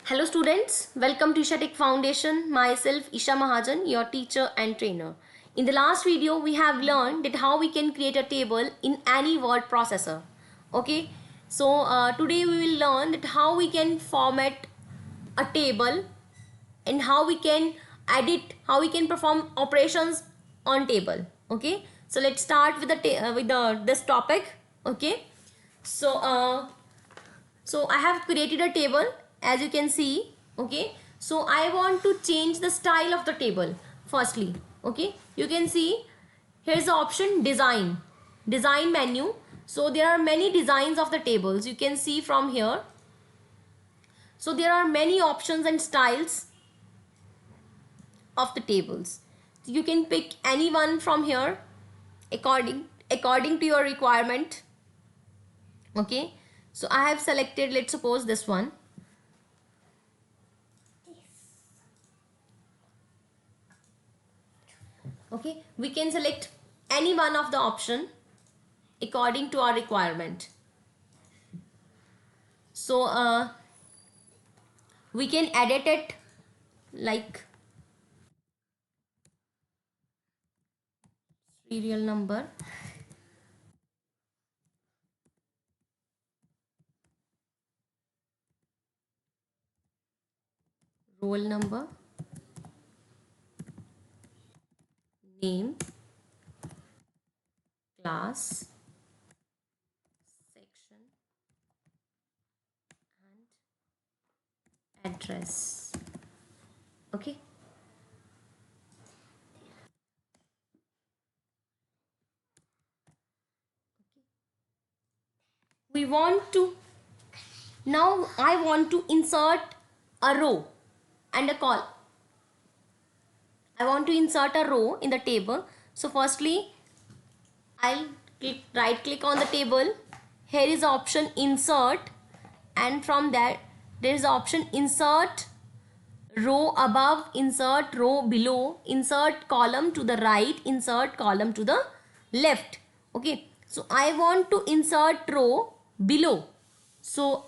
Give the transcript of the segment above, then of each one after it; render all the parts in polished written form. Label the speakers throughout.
Speaker 1: Hello students, welcome to Isha Tech Foundation. Myself Isha Mahajan, your teacher and trainer. In the last video, we have learned that how we can create a table in any word processor. Okay, so today we will learn that how we can format a table and how we can edit, how we can perform operations on table. Okay, so let's start with this topic. Okay, so I have created a table as you can see. Okay, so I want to change the style of the table firstly. Okay, you can see here's the option design menu. So there are many designs of the tables you can see from here. So there are many options and styles of the tables. So you can pick any one from here according to your requirement. Okay, so I have selected, let's suppose, this one. Okay, we can select any one of the option according to our requirement. So we can edit it like serial number, roll number, name, class, section and address. Okay, we want to now I want to insert a row and a column. I want to insert a row in the table. So firstly I'll right click on the table. Here is the option insert, and from that there is the option insert row above, insert row below, insert column to the right, insert column to the left. Okay, so I want to insert row below. So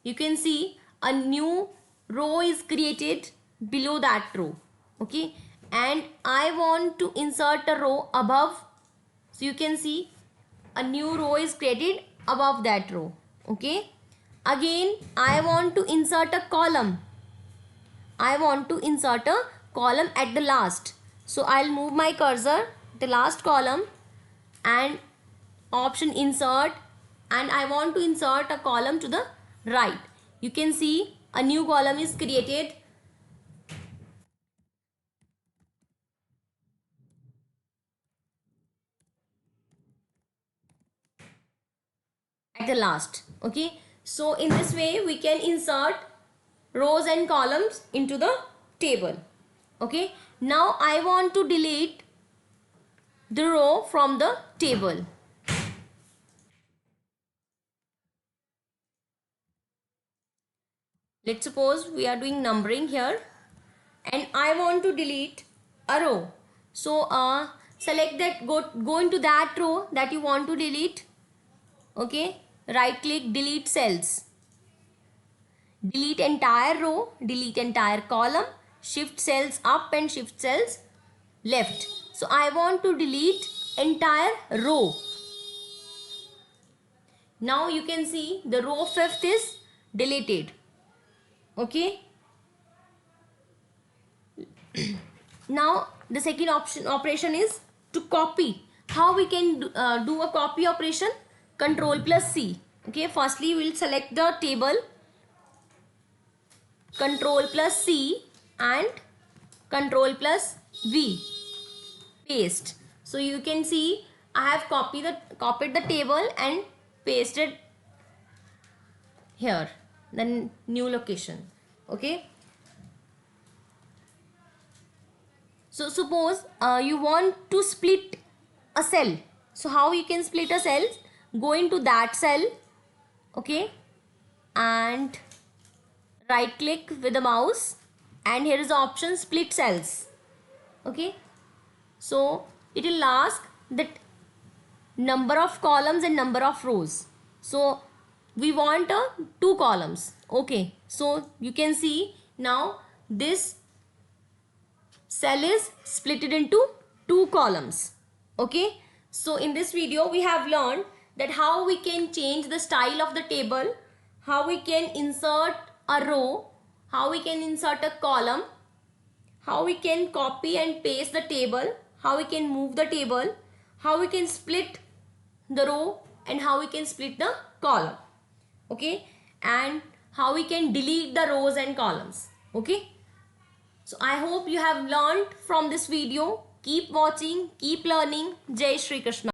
Speaker 1: you can see a new row is created below that row. Okay, and I want to insert a row above. So you can see a new row is created above that row. Okay, again I want to insert a column. I want to insert a column at the last. So I'll move my cursor the last column and option insert, and I want to insert a column to the right. You can see a new column is created. At the last. Okay, so in this way we can insert rows and columns into the table. Okay, now I want to delete the row from the table. Let's suppose we are doing numbering here and I want to delete a row. So select that, go into that row that you want to delete. Okay, right click, delete cells, delete entire row, delete entire column, shift cells up and shift cells left. So I want to delete entire row. Now you can see the row 5th is deleted. Okay, now the second operation is to copy. How we can do a copy operation? Control plus C. Okay, firstly we will select the table, Control plus C and Control plus V, paste. So you can see I have copied the table and pasted here the new location. Okay, so suppose you want to split a cell. So how you can split a cell? Go into that cell. Okay, and right click with the mouse, and here is the option split cells. Okay, so it will ask that number of columns and number of rows. So we want two columns. Okay, so you can see now this cell is split into two columns. Okay, so in this video we have learned that how we can change the style of the table, how we can insert a row, how we can insert a column, how we can copy and paste the table, how we can move the table, how we can split the row, and how we can split the column. Okay, and how we can delete the rows and columns. Okay, so I hope you have learned from this video. Keep watching, keep learning. Jai Shri Krishna.